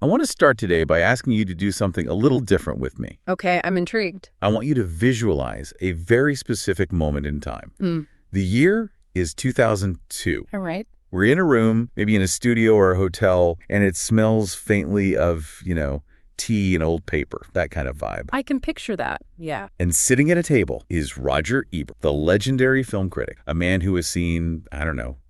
I want to start today by asking you to do something a little different with me. Okay, I'm intrigued. I want you to visualize a very specific moment in time. The year is 2002. All right. We're in a room, maybe in a studio or a hotel, and it smells faintly of, tea and old paper, that kind of vibe. I can picture that, yeah. And sitting at a table is Roger Ebert, the legendary film critic, a man who has seen,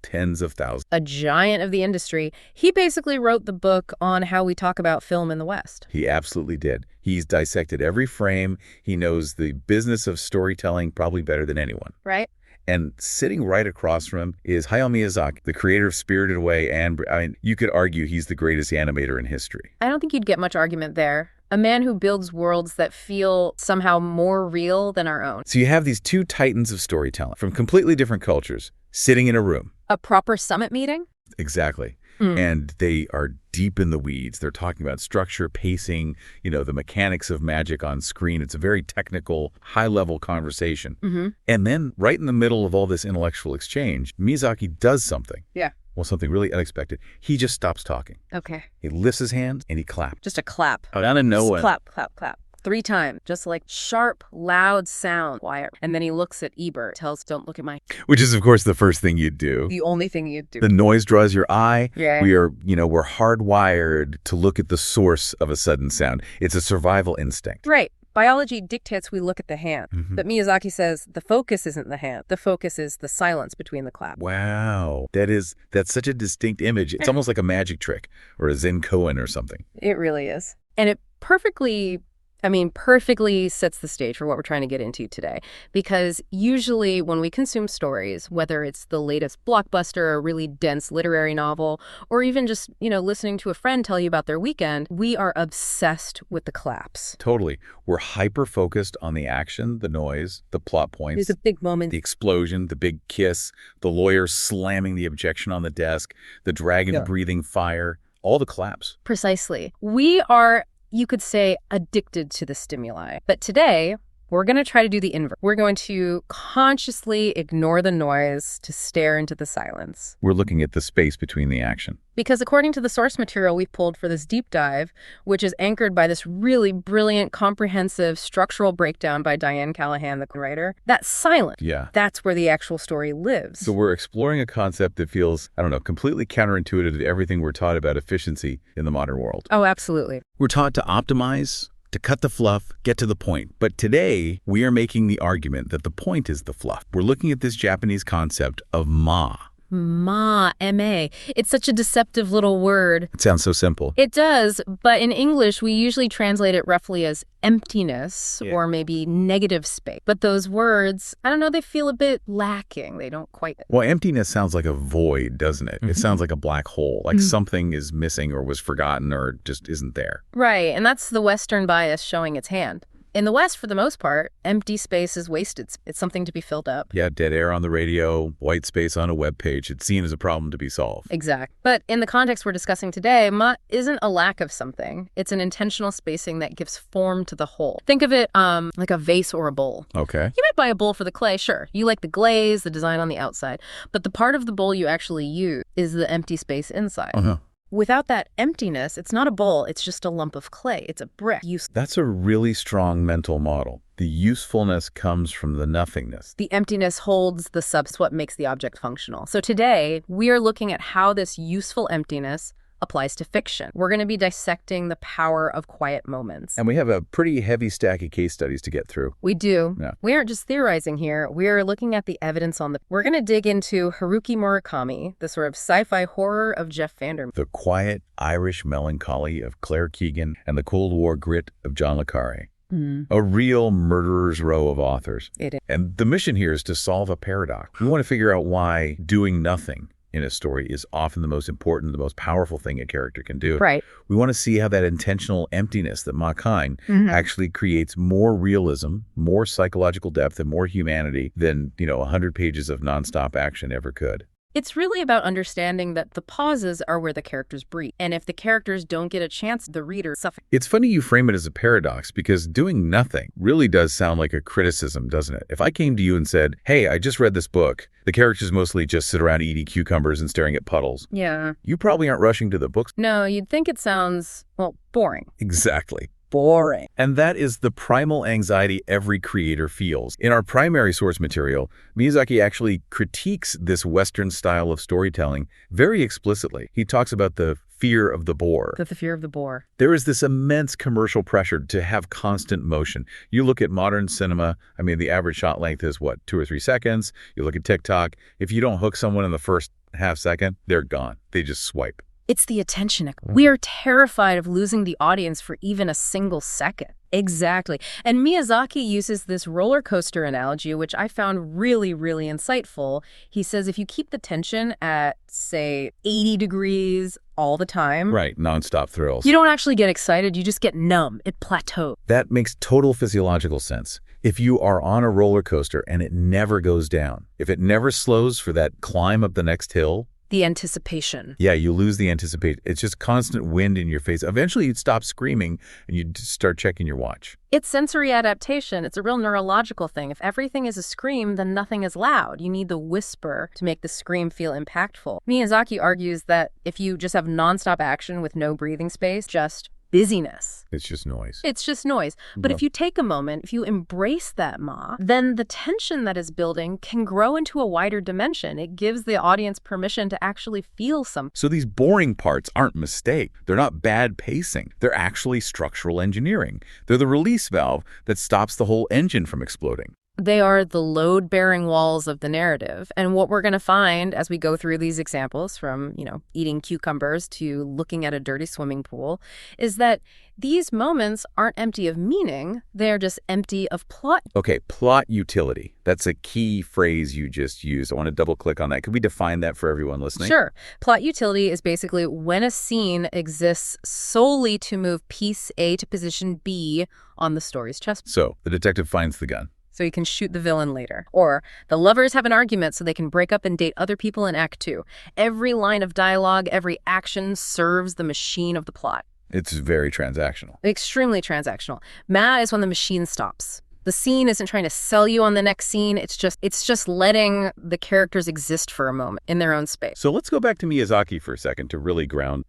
tens of thousands. A giant of the industry. He basically wrote the book on how we talk about film in the West. He absolutely did. He's dissected every frame. He knows the business of storytelling probably better than anyone. Right. And sitting right across from him is Hayao Miyazaki, the creator of Spirited Away, and you could argue he's the greatest animator in history. I don't think you'd get much argument there. A man who builds worlds that feel somehow more real than our own. So you have these two titans of storytelling from completely different cultures sitting in a room. A proper summit meeting? Exactly. And they are deep in the weeds. They're talking about structure, pacing, the mechanics of magic on screen. It's a very technical, high-level conversation. And then right in the middle of all this intellectual exchange, Miyazaki does something. Yeah. Well, something really unexpected. He just stops talking. Okay. He lifts his hands and he claps. Just a clap. Out of nowhere. Just clap, clap, clap. 3 times. Just like sharp, loud sound. Quiet. And then he looks at Ebert, tells, don't look at my... Which is, of course, the first thing you'd do. The only thing you'd do. The noise draws your eye. Yeah. We're hardwired to look at the source of a sudden sound. It's a survival instinct. Right. Biology dictates we look at the hand. But Miyazaki says the focus isn't the hand. The focus is the silence between the clap. Wow. That's such a distinct image. It's almost like a magic trick or a Zen koan or something. It really is. And it perfectly sets the stage for what we're trying to get into today. Because usually when we consume stories, whether it's the latest blockbuster, a really dense literary novel, or even just, listening to a friend tell you about their weekend, we are obsessed with the claps. Totally. We're hyper-focused on the action, the noise, the plot points. There's a big moment. The explosion, the big kiss, the lawyer slamming the objection on the desk, the dragon breathing fire, all the claps. Precisely. We are, you could say, addicted to the stimuli. But today, we're going to try to do the inverse. We're going to consciously ignore the noise to stare into the silence. We're looking at the space between the action. Because according to the source material we've pulled for this deep dive, which is anchored by this really brilliant, comprehensive structural breakdown by Diane Callahan, the writer, that silence, that's where the actual story lives. So we're exploring a concept that feels, completely counterintuitive to everything we're taught about efficiency in the modern world. Oh, absolutely. We're taught to optimize, to cut the fluff, get to the point. But today, we are making the argument that the point is the fluff. We're looking at this Japanese concept of ma. Ma, M-A. It's such a deceptive little word. It sounds so simple. It does, but in English, we usually translate it roughly as emptiness or maybe negative space. But those words, they feel a bit lacking. They don't quite... Well, emptiness sounds like a void, doesn't it? It sounds like a black hole, like something is missing or was forgotten or just isn't there. Right, and that's the Western bias showing its hand. In the West, for the most part, empty space is wasted. It's something to be filled up. Yeah, dead air on the radio, white space on a web page. It's seen as a problem to be solved. Exact. But in the context we're discussing today, ma isn't a lack of something. It's an intentional spacing that gives form to the whole. Think of it like a vase or a bowl. Okay. You might buy a bowl for the clay, sure. You like the glaze, the design on the outside. But the part of the bowl you actually use is the empty space inside. Without that emptiness, it's not a bowl, it's just a lump of clay. It's a brick. That's a really strong mental model. The usefulness comes from the nothingness. The emptiness holds the substance, what makes the object functional. So today, we are looking at how this useful emptiness applies to fiction. We're going to be dissecting the power of quiet moments. And we have a pretty heavy stack of case studies to get through. We do. Yeah. We aren't just theorizing here. We're looking at the evidence We're going to dig into Haruki Murakami, the sort of sci-fi horror of Jeff VanderMeer. The quiet Irish melancholy of Claire Keegan and the Cold War grit of John le Carre. A real murderer's row of authors. It is. And the mission here is to solve a paradox. We want to figure out why doing nothing in a story is often the most important, the most powerful thing a character can do. Right. We want to see how that intentional emptiness, that makan, actually creates more realism, more psychological depth, and more humanity than, 100 pages of nonstop action ever could. It's really about understanding that the pauses are where the characters breathe. And if the characters don't get a chance, the reader suffers. It's funny you frame it as a paradox because doing nothing really does sound like a criticism, doesn't it? If I came to you and said, hey, I just read this book, the characters mostly just sit around eating cucumbers and staring at puddles. Yeah. You probably aren't rushing to the books. No, you'd think it sounds, well, boring. Exactly. Boring. And that is the primal anxiety every creator feels. In our primary source material, Miyazaki actually critiques this Western style of storytelling very explicitly. He talks about the fear of the bore. The fear of the bore. There is this immense commercial pressure to have constant motion. You look at modern cinema, I mean, the average shot length is, what, 2 or 3 seconds? You look at TikTok, if you don't hook someone in the first half second, they're gone. They just swipe. It's the attention. We are terrified of losing the audience for even a single second. Exactly. And Miyazaki uses this roller coaster analogy, which I found really, really insightful. He says if you keep the tension at, say, 80 degrees all the time. Right, nonstop thrills. You don't actually get excited. You just get numb. It plateaus. That makes total physiological sense. If you are on a roller coaster and it never goes down, if it never slows for that climb up the next hill, the anticipation. Yeah, you lose the anticipation. It's just constant wind in your face. Eventually, you'd stop screaming and you'd start checking your watch. It's sensory adaptation. It's a real neurological thing. If everything is a scream, then nothing is loud. You need the whisper to make the scream feel impactful. Miyazaki argues that if you just have nonstop action with no breathing space, just busyness. It's just noise. It's just noise. But if you take a moment, if you embrace that then the tension that is building can grow into a wider dimension. It gives the audience permission to actually feel something. So these boring parts aren't mistakes. They're not bad pacing. They're actually structural engineering. They're the release valve that stops the whole engine from exploding. They are the load-bearing walls of the narrative. And what we're going to find as we go through these examples from, eating cucumbers to looking at a dirty swimming pool is that these moments aren't empty of meaning. They're just empty of plot. Okay, plot utility. That's a key phrase you just used. I want to double click on that. Could we define that for everyone listening? Sure. Plot utility is basically when a scene exists solely to move piece A to position B on the story's chessboard. So the detective finds the gun. So he can shoot the villain later. Or the lovers have an argument so they can break up and date other people in Act 2. Every line of dialogue, every action serves the machine of the plot. It's very transactional. Extremely transactional. Ma is when the machine stops. The scene isn't trying to sell you on the next scene. It's just letting the characters exist for a moment in their own space. So let's go back to Miyazaki for a second to really ground.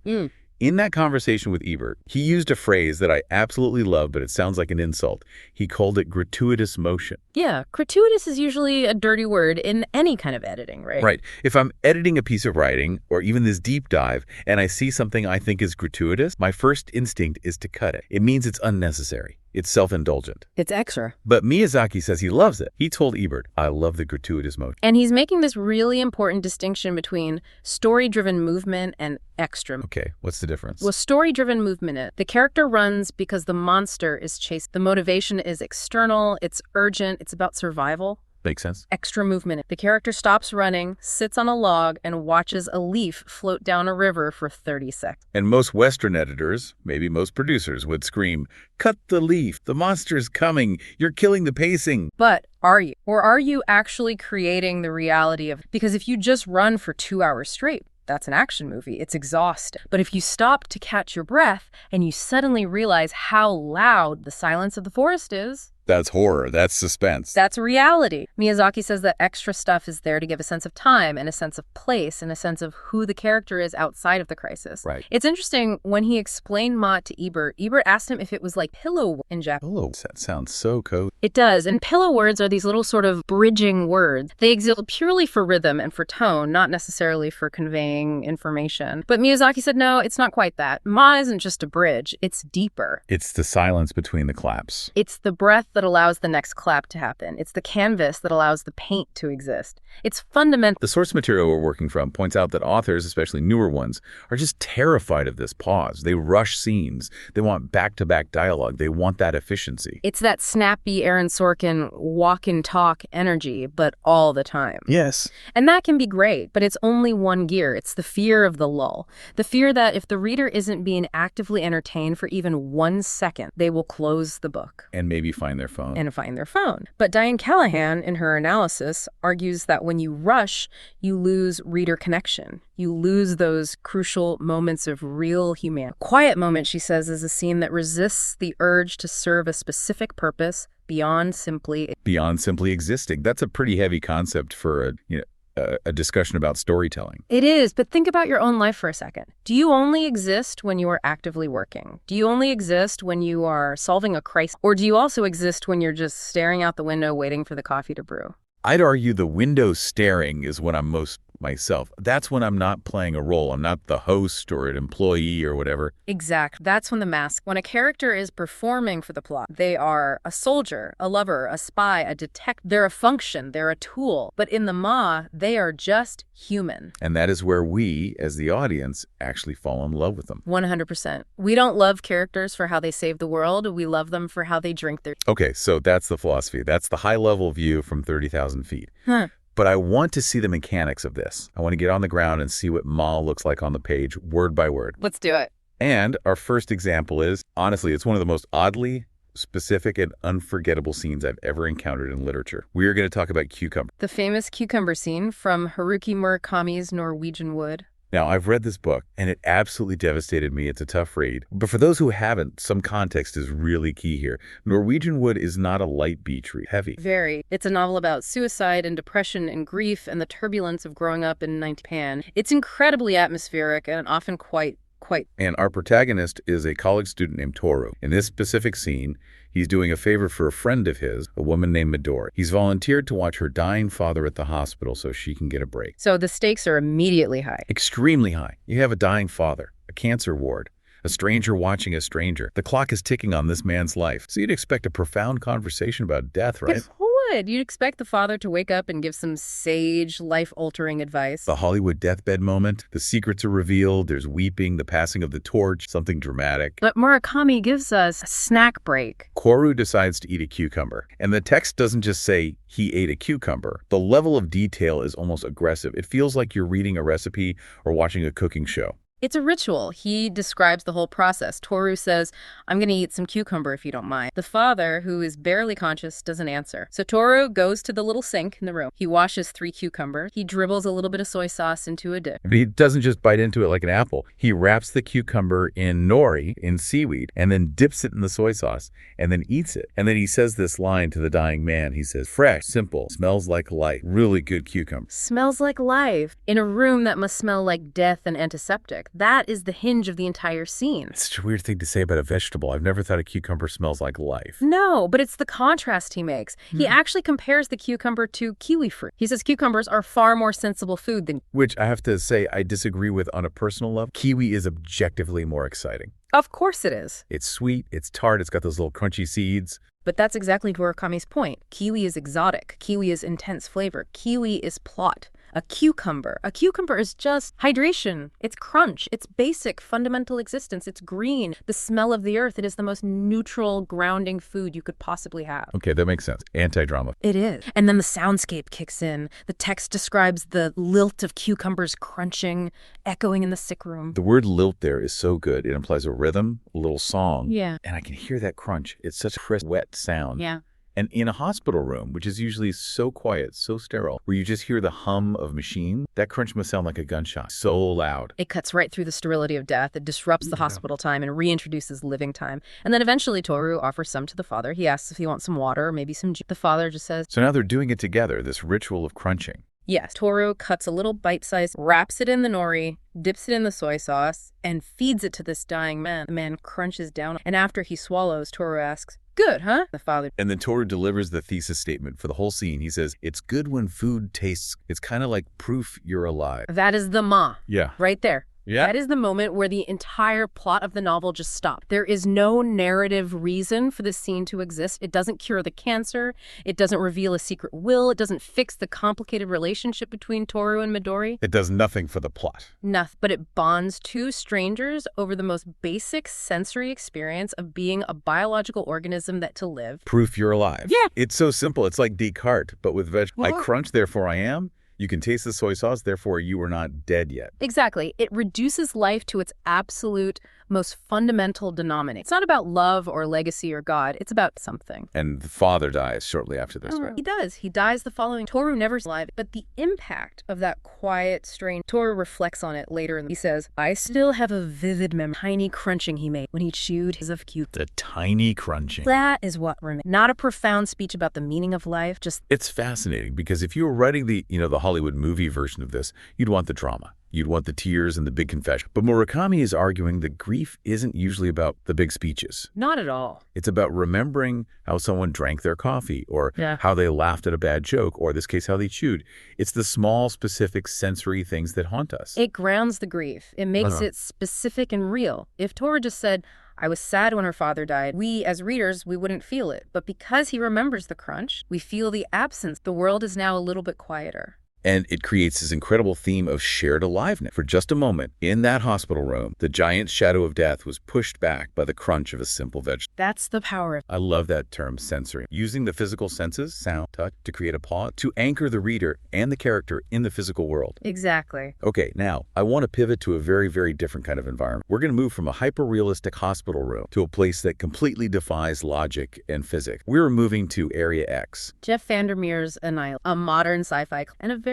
In that conversation with Ebert, he used a phrase that I absolutely love, but it sounds like an insult. He called it gratuitous motion. Yeah, gratuitous is usually a dirty word in any kind of editing, right? Right. If I'm editing a piece of writing, or even this deep dive, and I see something I think is gratuitous, my first instinct is to cut it. It means it's unnecessary. It's self-indulgent. It's extra. But Miyazaki says he loves it. He told Ebert, I love the gratuitous motion. And he's making this really important distinction between story-driven movement and extra. Okay, what's the difference? Well, story-driven movement, the character runs because the monster is chased. The motivation is external, it's urgent, it's about survival. Makes sense. Extra movement. The character stops running, sits on a log, and watches a leaf float down a river for 30 seconds. And most Western editors, maybe most producers, would scream, cut the leaf, the monster's coming, you're killing the pacing. But are you? Or are you actually creating the reality of... Because if you just run for 2 hours straight, that's an action movie. It's exhausting. But if you stop to catch your breath and you suddenly realize how loud the silence of the forest is... That's horror. That's suspense. That's reality. Miyazaki says that extra stuff is there to give a sense of time and a sense of place and a sense of who the character is outside of the crisis. Right. It's interesting, when he explained Ma to Ebert asked him if it was like pillow in Japanese. Pillow. That sounds so cozy. It does. And pillow words are these little sort of bridging words. They exist purely for rhythm and for tone, not necessarily for conveying information. But Miyazaki said, no, it's not quite that. Ma isn't just a bridge. It's deeper. It's the silence between the claps. It's the breath that allows the next clap to happen. It's the canvas that allows the paint to exist. It's fundamental. The source material we're working from points out that authors, especially newer ones, are just terrified of this pause. They rush scenes. They want back-to-back dialogue. They want that efficiency. It's that snappy Aaron Sorkin walk and talk energy, but all the time. Yes. And that can be great, but it's only one gear. It's the fear of the lull. The fear that if the reader isn't being actively entertained for even 1 second, they will close the book. And maybe find their phone. But Diane Callahan, in her analysis, argues that when you rush, you lose reader connection. You lose those crucial moments of real humanity. A quiet moment, she says, is a scene that resists the urge to serve a specific purpose beyond simply existing. That's a pretty heavy concept for a discussion about storytelling. It is, but think about your own life for a second. Do you only exist when you are actively working? Do you only exist when you are solving a crisis? Or do you also exist when you're just staring out the window waiting for the coffee to brew? I'd argue the window staring is when I'm most myself. That's when I'm not playing a role. I'm not the host or an employee or whatever. Exactly. That's when the mask. When a character is performing for the plot, they are a soldier, a lover, a spy, a detective. They're a function. They're a tool. But in the Ma, they are just human. And that is where we, as the audience, actually fall in love with them. 100%. We don't love characters for how they save the world. We love them for how they drink their... Okay, so that's the philosophy. That's the high-level view from 30,000 feet. But I want to see the mechanics of this. I want to get on the ground and see what Ma looks like on the page, word by word. Let's do it. And our first example is, honestly, it's one of the most oddly specific and unforgettable scenes I've ever encountered in literature. We are going to talk about cucumber. The famous cucumber scene from Haruki Murakami's Norwegian Wood. Now, I've read this book, and it absolutely devastated me. It's a tough read. But for those who haven't, some context is really key here. Norwegian Wood is not a light beach read. Heavy. Very. It's a novel about suicide and depression and grief and the turbulence of growing up in Japan. It's incredibly atmospheric and often quite. And our protagonist is a college student named Toru. In this specific scene, he's doing a favor for a friend of his, a woman named Midori. He's volunteered to watch her dying father at the hospital so she can get a break. So the stakes are immediately high. Extremely high. You have a dying father, a cancer ward, a stranger watching a stranger. The clock is ticking on this man's life. So you'd expect a profound conversation about death, right? You'd expect the father to wake up and give some sage, life-altering advice. The Hollywood deathbed moment. The secrets are revealed. There's weeping, the passing of the torch, something dramatic. But Murakami gives us a snack break. Toru decides to eat a cucumber. And the text doesn't just say he ate a cucumber. The level of detail is almost aggressive. It feels like you're reading a recipe or watching a cooking show. It's a ritual. He describes the whole process. Toru says, "I'm going to eat some cucumber if you don't mind." The father, who is barely conscious, doesn't answer. So Toru goes to the little sink in the room. He washes 3 cucumbers. He dribbles a little bit of soy sauce into a dish. He doesn't just bite into it like an apple. He wraps the cucumber in nori, in seaweed, and then dips it in the soy sauce, and then eats it. And then he says this line to the dying man. He says, "Fresh, simple, smells like life. Really good cucumber." Smells like life. In a room that must smell like death and antiseptic. That is the hinge of the entire scene. It's such a weird thing to say about a vegetable. I've never thought a cucumber smells like life. No, but it's the contrast he makes. He actually compares the cucumber to kiwi fruit. He says cucumbers are far more sensible food than... Which I have to say I disagree with on a personal level. Kiwi is objectively more exciting. Of course it is. It's sweet, it's tart, it's got those little crunchy seeds. But that's exactly Murakami's point. Kiwi is exotic. Kiwi is intense flavor. Kiwi is plot. A cucumber is just hydration. It's crunch. It's basic, fundamental existence. It's green. The smell of the earth. It is the most neutral, grounding food you could possibly have. Okay, that makes sense. Anti-drama. It is. And then the soundscape kicks in. The text describes the lilt of cucumbers crunching, echoing in the sick room. The word lilt there is so good. It implies a rhythm, a little song. Yeah. And I can hear that crunch. It's such a crisp, wet sound. Yeah. And in a hospital room, which is usually so quiet, so sterile, where you just hear the hum of machine, that crunch must sound like a gunshot. So loud. It cuts right through the sterility of death. It disrupts the hospital time and reintroduces living time. And then eventually Toru offers some to the father. He asks if he wants some water or maybe some juice. The father just says... So now they're doing it together, this ritual of crunching. Yes. Toru cuts a little bite-sized, wraps it in the nori, dips it in the soy sauce, and feeds it to this dying man. The man crunches down, and after he swallows, Toru asks, "Good, huh?" The father. And then Toru delivers the thesis statement for the whole scene. He says, "It's good when food tastes, it's kind of like proof you're alive." That is the ma. Yeah. Right there. Yeah. That is the moment where the entire plot of the novel just stopped. There is no narrative reason for this scene to exist. It doesn't cure the cancer. It doesn't reveal a secret will. It doesn't fix the complicated relationship between Toru and Midori. It does nothing for the plot. Nothing. But it bonds 2 strangers over the most basic sensory experience of being a biological organism that to live. Proof you're alive. Yeah. It's so simple. It's like Descartes, but with vegetables. I crunch, therefore I am. You can taste the soy sauce, therefore you are not dead yet. Exactly. It reduces life to its absolute most fundamental denominator. It's not about love or legacy or God. It's about something. And the father dies shortly after this, right? He does. He dies the following. Toru never's alive. But the impact of that quiet strain, Toru reflects on it later. He says, I still have a vivid memory. Tiny crunching he made when he chewed his of cute. The tiny crunching. That is what remains. Not a profound speech about the meaning of life, just... It's fascinating because if you were writing the Hollywood movie version of this, you'd want the drama. You'd want the tears and the big confession. But Murakami is arguing that grief isn't usually about the big speeches. Not at all. It's about remembering how someone drank their coffee or how they laughed at a bad joke or, in this case, how they chewed. It's the small, specific sensory things that haunt us. It grounds the grief. It makes it specific and real. If Toru just said, I was sad when her father died, we, as readers, we wouldn't feel it. But because he remembers the crunch, we feel the absence. The world is now a little bit quieter. And it creates this incredible theme of shared aliveness. For just a moment, in that hospital room, the giant shadow of death was pushed back by the crunch of a simple vegetable. That's the power of... I love that term, sensory. Using the physical senses, sound, touch, to create a pause, to anchor the reader and the character in the physical world. Exactly. Okay, now, I want to pivot to a very, very different kind of environment. We're going to move from a hyper-realistic hospital room to a place that completely defies logic and physics. We're moving to Area X. Jeff VanderMeer's Annihilation, a modern sci-fi, and a very...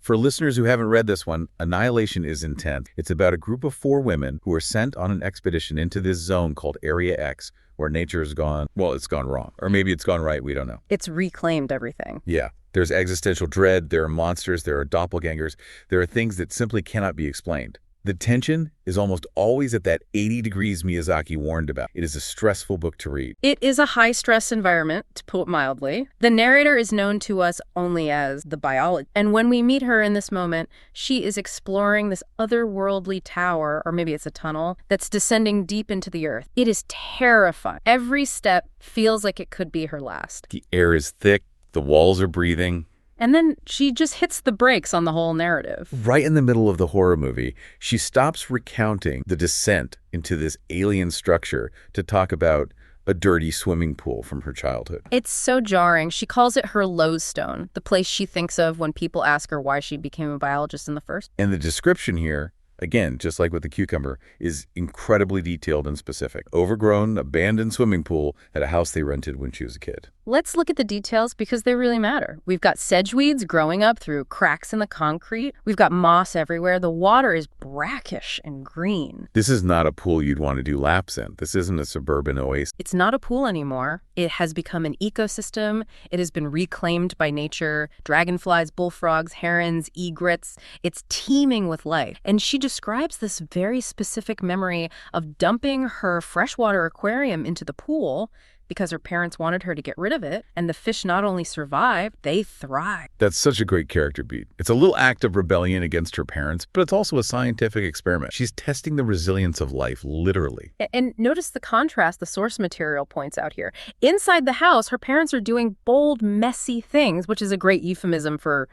For listeners who haven't read this one, Annihilation is intense. It's about a group of 4 women who are sent on an expedition into this zone called Area X, where nature has gone, well, it's gone wrong. Or maybe it's gone right, we don't know. It's reclaimed everything. Yeah. There's existential dread, there are monsters, there are doppelgangers, there are things that simply cannot be explained. The tension is almost always at that 80 degrees Miyazaki warned about. It is a stressful book to read. It is a high-stress environment, to put it mildly. The narrator is known to us only as the biologist. And when we meet her in this moment, she is exploring this otherworldly tower, or maybe it's a tunnel, that's descending deep into the earth. It is terrifying. Every step feels like it could be her last. The air is thick, the walls are breathing. And then she just hits the brakes on the whole narrative. Right in the middle of the horror movie, she stops recounting the descent into this alien structure to talk about a dirty swimming pool from her childhood. It's so jarring. She calls it her lodestone, the place she thinks of when people ask her why she became a biologist in the first. And the description here, again, just like with the cucumber, is incredibly detailed and specific. Overgrown, abandoned swimming pool at a house they rented when she was a kid. Let's look at the details because they really matter. We've got sedge weeds growing up through cracks in the concrete. We've got moss everywhere. The water is brackish and green. This is not a pool you'd want to do laps in. This isn't a suburban oasis. It's not a pool anymore. It has become an ecosystem. It has been reclaimed by nature. Dragonflies, bullfrogs, herons, egrets. It's teeming with life. And she describes this very specific memory of dumping her freshwater aquarium into the pool because her parents wanted her to get rid of it, and the fish not only survived, they thrived. That's such a great character beat. It's a little act of rebellion against her parents, but it's also a scientific experiment. She's testing the resilience of life, literally. And notice the contrast the source material points out here. Inside the house, her parents are doing bold, messy things, which is a great euphemism for,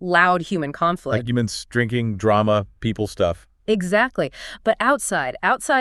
loud human conflict. Arguments, drinking, drama, people stuff. Exactly. But outside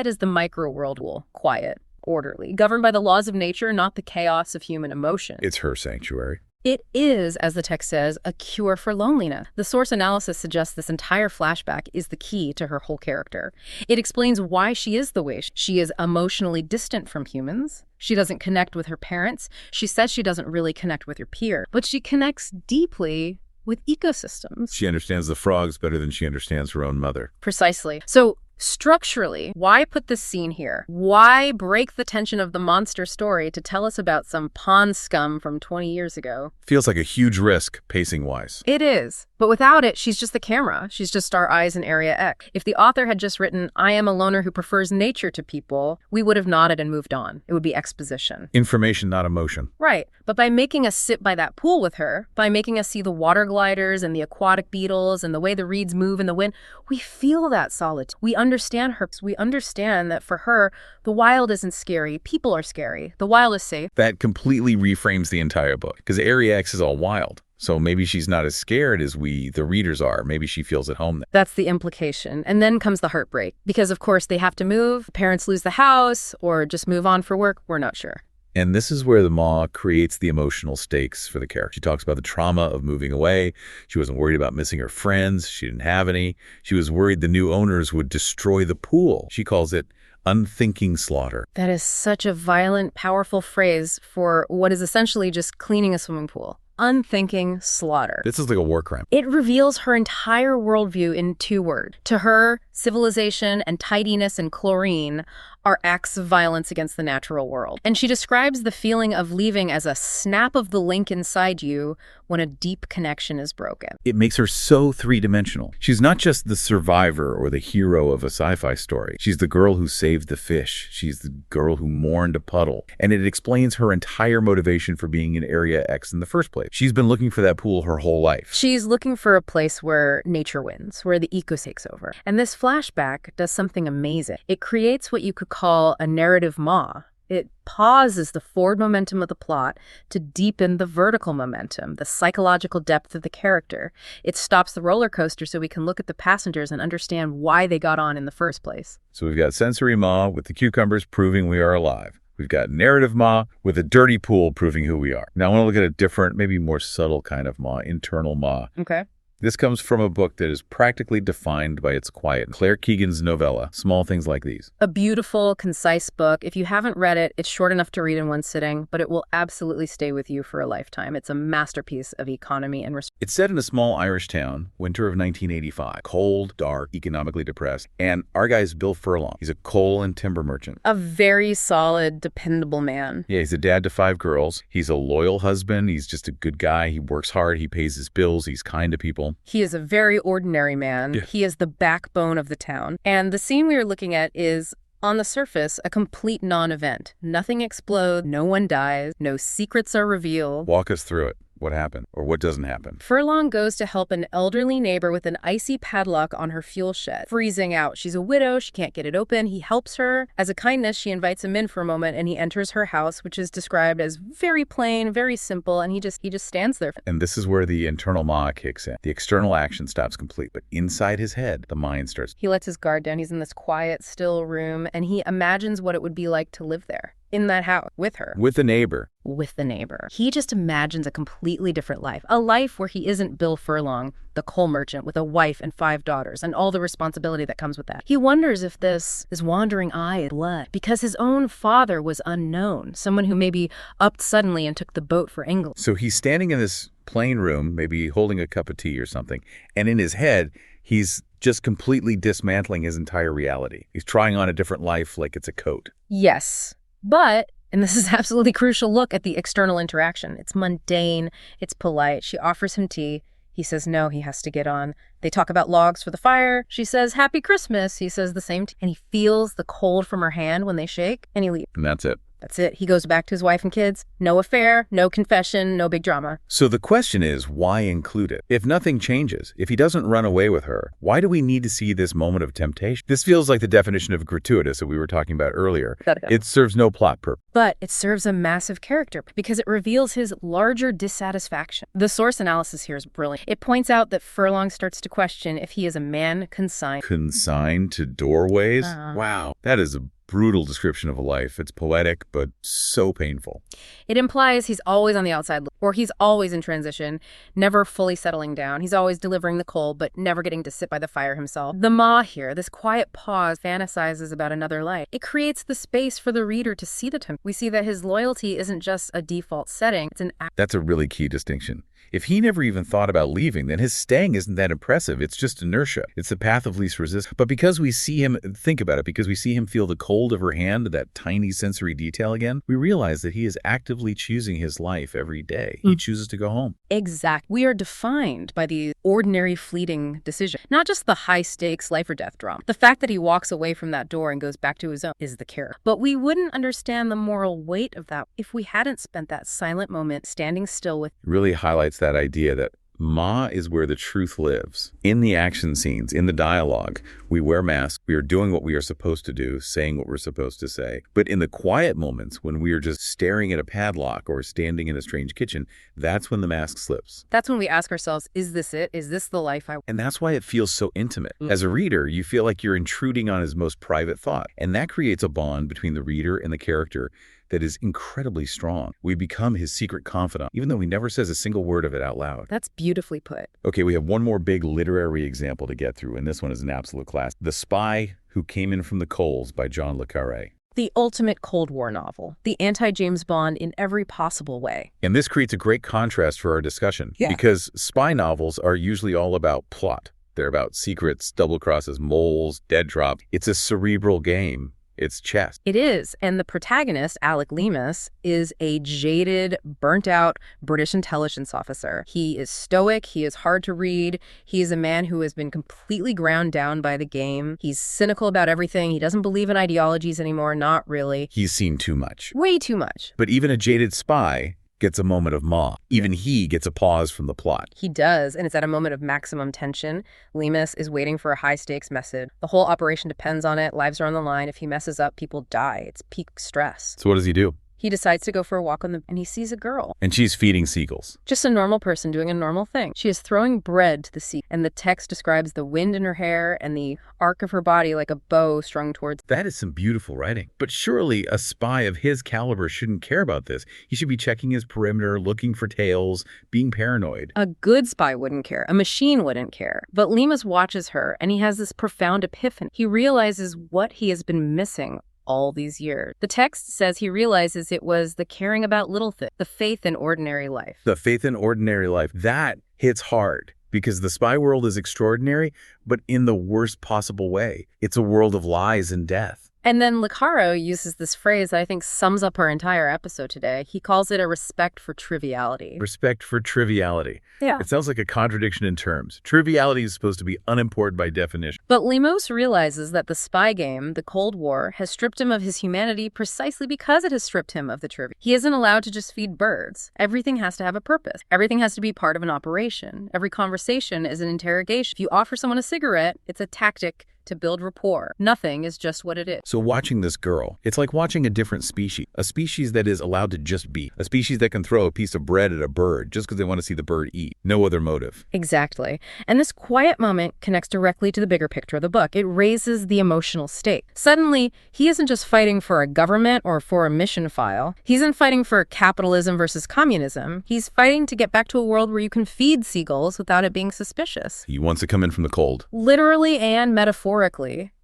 is the micro-world, quiet, orderly, governed by the laws of nature, not the chaos of human emotion. It's her sanctuary. It is, as the text says, a cure for loneliness. The source analysis suggests this entire flashback is the key to her whole character. It explains why she is the way she is, emotionally distant from humans. She doesn't connect with her parents. She says she doesn't really connect with her peers, but she connects deeply with ecosystems. She understands the frogs better than she understands her own mother. Precisely. So, structurally, why put this scene here? Why break the tension of the monster story to tell us about some pond scum from 20 years ago? Feels like a huge risk, pacing-wise. It is. But without it, she's just the camera. She's just our eyes in Area X. If the author had just written, I am a loner who prefers nature to people, we would have nodded and moved on. It would be exposition. Information, not emotion. Right. But by making us sit by that pool with her, by making us see the water gliders and the aquatic beetles and the way the reeds move in the wind, we feel that solitude. We understand her. We understand that for her, the wild isn't scary. People are scary. The wild is safe. That completely reframes the entire book, because Area X is all wild. So maybe she's not as scared as we, the readers, are. Maybe she feels at home there. That's the implication. And then comes the heartbreak. Because, of course, they have to move. Parents lose the house or just move on for work. We're not sure. And this is where the Ma creates the emotional stakes for the character. She talks about the trauma of moving away. She wasn't worried about missing her friends. She didn't have any. She was worried the new owners would destroy the pool. She calls it unthinking slaughter. That is such a violent, powerful phrase for what is essentially just cleaning a swimming pool. Unthinking slaughter. This is like a war crime. It reveals her entire worldview in 2 words. To her, civilization and tidiness and chlorine are acts of violence against the natural world. And she describes the feeling of leaving as a snap of the link inside you when a deep connection is broken. It makes her so three-dimensional. She's not just the survivor or the hero of a sci-fi story. She's the girl who saved the fish. She's the girl who mourned a puddle. And it explains her entire motivation for being in Area X in the first place. She's been looking for that pool her whole life. She's looking for a place where nature wins, where the eco takes over. And this flashback does something amazing. It creates what you could call a narrative Ma. It pauses the forward momentum of the plot to deepen the vertical momentum, the psychological depth of the character. It stops the roller coaster so we can look at the passengers and understand why they got on in the first place. So we've got sensory Ma with the cucumbers proving we are alive. We've got narrative Ma with a dirty pool proving who we are. Now I want to look at a different, maybe more subtle kind of Ma, internal Ma. Okay. This comes from a book that is practically defined by its quiet. Claire Keegan's novella, Small Things Like These. A beautiful, concise book. If you haven't read it, it's short enough to read in one sitting, but it will absolutely stay with you for a lifetime. It's a masterpiece of economy and restraint. It's set in a small Irish town, winter of 1985. Cold, dark, economically depressed. And our guy's Bill Furlong. He's a coal and timber merchant. A very solid, dependable man. Yeah, he's a dad to 5 girls. He's a loyal husband. He's just a good guy. He works hard. He pays his bills. He's kind to people. He is a very ordinary man. Yeah. He is the backbone of the town. And the scene we are looking at is, on the surface, a complete non-event. Nothing explodes, no one dies, no secrets are revealed. Walk us through it. What happened or what doesn't happen? Furlong goes to help an elderly neighbor with an icy padlock on her fuel shed. Freezing out. She's a widow. She can't get it open. He helps her. As a kindness, she invites him in for a moment, and he enters her house, which is described as very plain, very simple, and he just stands there. And this is where the internal Ma kicks in. The external action stops complete, but inside his head, the mind starts. He lets his guard down. He's in this quiet, still room, and he imagines what it would be like to live there. In that house, with her. With the neighbor. With the neighbor. He just imagines a completely different life. A life where he isn't Bill Furlong, the coal merchant with a wife and 5 daughters, and all the responsibility that comes with that. He wonders if this wandering eye is blood, because his own father was unknown, someone who maybe upped suddenly and took the boat for England. So he's standing in this plain room, maybe holding a cup of tea or something, and in his head, he's just completely dismantling his entire reality. He's trying on a different life like it's a coat. Yes. But, and this is absolutely crucial, look at the external interaction. It's mundane. It's polite. She offers him tea. He says no, he has to get on. They talk about logs for the fire. She says, Happy Christmas. He says the same. And he feels the cold from her hand when they shake, and he leaves. And that's it. That's it. He goes back to his wife and kids. No affair, no confession, no big drama. So the question is, why include it? If nothing changes, if he doesn't run away with her, why do we need to see this moment of temptation? This feels like the definition of gratuitous that we were talking about earlier. It serves no plot purpose. But it serves a massive character because it reveals his larger dissatisfaction. The source analysis here is brilliant. It points out that Furlong starts to question if he is a man consigned. Consigned to doorways? Wow, that is a brutal description of a life. It's poetic, but so painful. It implies he's always on the outside, or he's always in transition, never fully settling down. He's always delivering the coal, but never getting to sit by the fire himself. The Ma here, this quiet pause, fantasizes about another life. It creates the space for the reader to see the temptation. We see that his loyalty isn't just a default setting, it's an act. That's a really key distinction. If he never even thought about leaving, then his staying isn't that impressive. It's just inertia. It's the path of least resistance. But because we see him, think about it, because we see him feel the cold of her hand, that tiny sensory detail again, we realize that he is actively choosing his life every day. He chooses to go home. Exactly. We are defined by the ordinary fleeting decision, not just the high-stakes life or death drama. The fact that he walks away from that door and goes back to his own is the cure. But we wouldn't understand the moral weight of that if we hadn't spent that silent moment standing still with. It really highlights that idea that Ma is where the truth lives. In the action scenes, in the dialogue, we wear masks, we are doing what we are supposed to do, saying what we're supposed to say. But in the quiet moments, when we are just staring at a padlock or standing in a strange kitchen, that's when the mask slips. That's when we ask ourselves, is this it? Is this the life I want? And that's why it feels so intimate. As a reader, you feel like you're intruding on his most private thought. And that creates a bond between the reader and the character that is incredibly strong. We become his secret confidant, even though he never says a single word of it out loud. That's beautifully put. Okay, we have one more big literary example to get through, and this one is an absolute class. The Spy Who Came In From the Coals by John le Carré. The ultimate Cold War novel. The anti-James Bond in every possible way. And this creates a great contrast for our discussion, because spy novels are usually all about plot. They're about secrets, double crosses, moles, dead drops. It's a cerebral game. It's chess. It is. And the protagonist, Alec Leamas, is a jaded, burnt-out British intelligence officer. He is stoic. He is hard to read. He is a man who has been completely ground down by the game. He's cynical about everything. He doesn't believe in ideologies anymore. Not really. He's seen too much. Way too much. But even a jaded spy gets a moment of maw. Even he gets a pause from the plot. He does, and it's at a moment of maximum tension. Leamas is waiting for a high-stakes message. The whole operation depends on it. Lives are on the line. If he messes up, people die. It's peak stress. So what does he do? He decides to go for a walk and he sees a girl. And she's feeding seagulls. Just a normal person doing a normal thing. She is throwing bread to the sea, and the text describes the wind in her hair and the arc of her body like a bow strung towards. That is some beautiful writing. But surely a spy of his caliber shouldn't care about this. He should be checking his perimeter, looking for tails, being paranoid. A good spy wouldn't care. A machine wouldn't care. But Leamas watches her, and he has this profound epiphany. He realizes what he has been missing all these years. The text says he realizes it was the caring about little things, the faith in ordinary life. The faith in ordinary life. That hits hard because the spy world is extraordinary, but in the worst possible way. It's a world of lies and death. And then le Carré uses this phrase that I think sums up our entire episode today. He calls it a respect for triviality. Respect for triviality. Yeah. It sounds like a contradiction in terms. Triviality is supposed to be unimportant by definition. But Leamas realizes that the spy game, the Cold War, has stripped him of his humanity precisely because it has stripped him of the trivia. He isn't allowed to just feed birds. Everything has to have a purpose. Everything has to be part of an operation. Every conversation is an interrogation. If you offer someone a cigarette, it's a tactic to build rapport. Nothing is just what it is. So watching this girl, it's like watching a different species. A species that is allowed to just be. A species that can throw a piece of bread at a bird just because they want to see the bird eat. No other motive. Exactly. And this quiet moment connects directly to the bigger picture of the book. It raises the emotional stake. Suddenly, he isn't just fighting for a government or for a mission file. He isn't fighting for capitalism versus communism. He's fighting to get back to a world where you can feed seagulls without it being suspicious. He wants to come in from the cold. Literally and metaphorically.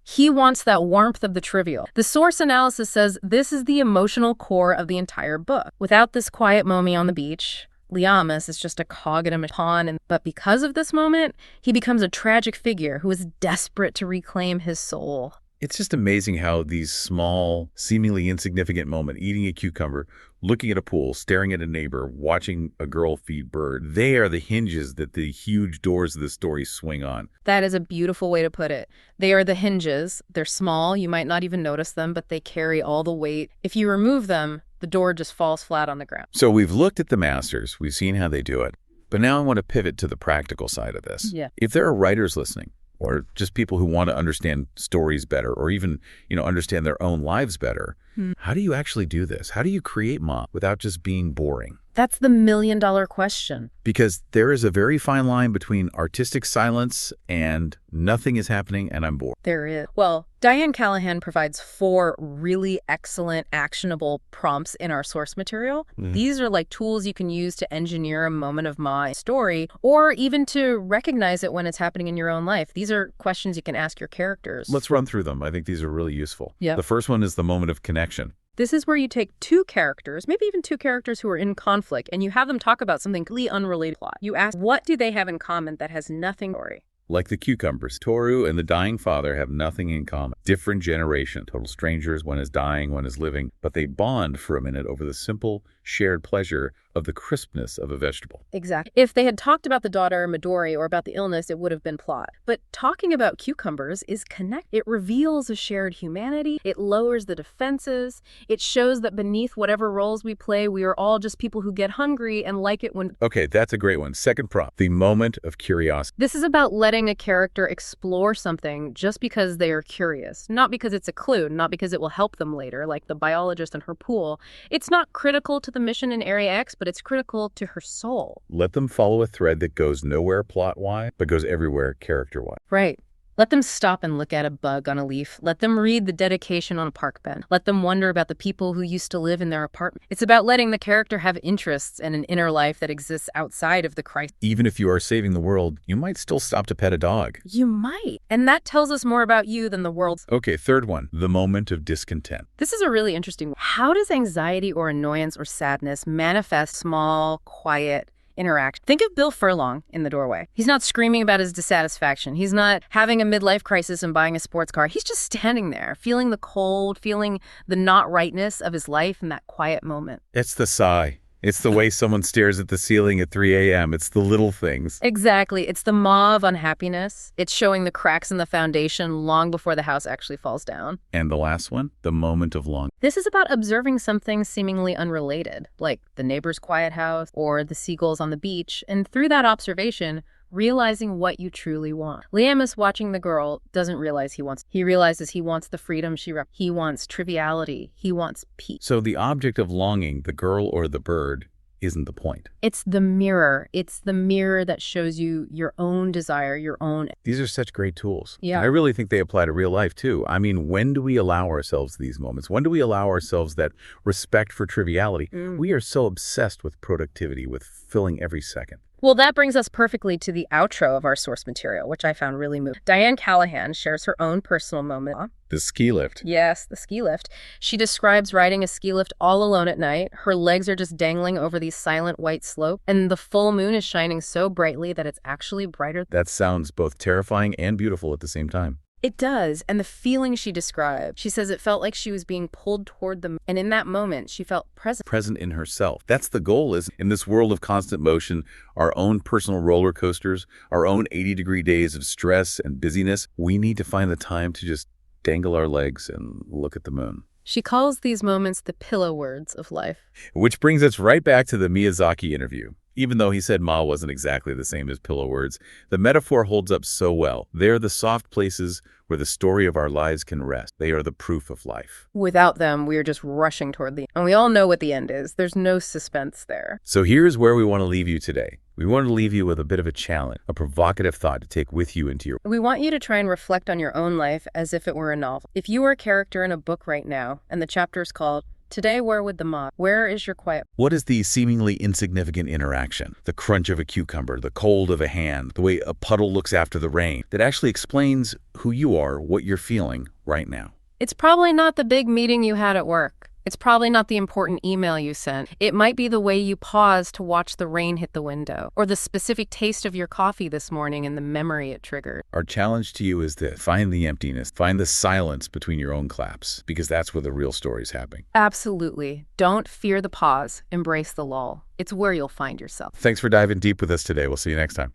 He wants that warmth of the trivial. The source analysis says this is the emotional core of the entire book. Without this quiet moment on the beach, Leamas is just a cog in a pawn, but because of this moment, he becomes a tragic figure who is desperate to reclaim his soul. It's just amazing how these small, seemingly insignificant moments, eating a cucumber, looking at a pool, staring at a neighbor, watching a girl feed bird, they are the hinges that the huge doors of the story swing on. That is a beautiful way to put it. They are the hinges. They're small. You might not even notice them, but they carry all the weight. If you remove them, the door just falls flat on the ground. So we've looked at the masters. We've seen how they do it. But now I want to pivot to the practical side of this. Yeah. If there are writers listening, or just people who want to understand stories better, or even, understand their own lives better, how do you actually do this? How do you create Ma without just being boring? That's the million-dollar question. Because there is a very fine line between artistic silence and nothing is happening and I'm bored. There is. Well, Diane Callahan provides 4 really excellent, actionable prompts in our source material. These are like tools you can use to engineer a moment of my story, or even to recognize it when it's happening in your own life. These are questions you can ask your characters. Let's run through them. I think these are really useful. Yeah. The first one is the moment of connection. This is where you take 2 characters, maybe even 2 characters who are in conflict, and you have them talk about something completely unrelated plot. You ask, what do they have in common that has nothing story? Like the cucumbers, Toru and the dying father have nothing in common. Different generation, total strangers, one is dying, one is living, but they bond for a minute over the simple, shared pleasure of the crispness of a vegetable. Exactly. If they had talked about the daughter, Midori, or about the illness, it would have been plot. But talking about cucumbers is connect. It reveals a shared humanity. It lowers the defenses. It shows that beneath whatever roles we play, we are all just people who get hungry and like it when... Okay, that's a great one. Second prompt, the moment of curiosity. This is about letting a character explore something just because they are curious. Not because it's a clue, not because it will help them later, like the biologist in her pool. It's not critical to the mission in Area X, but it's critical to her soul. Let them follow a thread that goes nowhere plot-wise, but goes everywhere character-wise. Right. Let them stop and look at a bug on a leaf. Let them read the dedication on a park bench. Let them wonder about the people who used to live in their apartment. It's about letting the character have interests and an inner life that exists outside of the crisis. Even if you are saving the world, you might still stop to pet a dog. You might. And that tells us more about you than the world's. Okay, third one, the moment of discontent. This is a really interesting one. How does anxiety or annoyance or sadness manifest small, quiet interaction? Think of Bill Furlong in the doorway. He's not screaming about his dissatisfaction. He's not having a midlife crisis and buying a sports car. He's just standing there, feeling the cold, feeling the not rightness of his life in that quiet moment. It's the sigh. It's the way someone stares at the ceiling at 3 a.m. It's the little things. Exactly. It's the maw of unhappiness. It's showing the cracks in the foundation long before the house actually falls down. And the last one, the moment of longing. This is about observing something seemingly unrelated, like the neighbor's quiet house or the seagulls on the beach, and through that observation, realizing what you truly want. Liamus, watching the girl, doesn't realize he realizes he wants the freedom he wants triviality, he wants peace. So the object of longing, the girl or the bird, isn't the point. It's the mirror. It's the mirror that shows you your own desire, your own. These are such great tools. Yeah. I really think they apply to real life too. I mean, when do we allow ourselves these moments? When do we allow ourselves that respect for triviality? We are so obsessed with productivity, with filling every second. Well, that brings us perfectly to the outro of our source material, which I found really moving. Diane Callahan shares her own personal moment. The ski lift. Yes, the ski lift. She describes riding a ski lift all alone at night. Her legs are just dangling over these silent white slopes, and the full moon is shining so brightly that it's actually brighter. That sounds both terrifying and beautiful at the same time. It does, and the feeling she described, she says it felt like she was being pulled toward them, and in that moment, she felt present. Present in herself. That's the goal, is in this world of constant motion, our own personal roller coasters, our own 80-degree days of stress and busyness, we need to find the time to just dangle our legs and look at the moon. She calls these moments the pillow words of life. Which brings us right back to the Miyazaki interview. Even though he said Ma wasn't exactly the same as pillow words, the metaphor holds up so well. They're the soft places where the story of our lives can rest. They are the proof of life. Without them, we are just rushing toward and we all know what the end is. There's no suspense there. So here's where we want to leave you today. We want to leave you with a bit of a challenge, a provocative thought to take with you into your... We want you to try and reflect on your own life as if it were a novel. If you were a character in a book right now, and the chapter is called Today, Where Would the Mob? Where is your quiet? What is the seemingly insignificant interaction? The crunch of a cucumber, the cold of a hand, the way a puddle looks after the rain, that actually explains who you are, what you're feeling right now. It's probably not the big meeting you had at work. It's probably not the important email you sent. It might be the way you paused to watch the rain hit the window, or the specific taste of your coffee this morning and the memory it triggered. Our challenge to you is this: find the emptiness, find the silence between your own claps, because that's where the real story's happening. Absolutely. Don't fear the pause. Embrace the lull. It's where you'll find yourself. Thanks for diving deep with us today. We'll see you next time.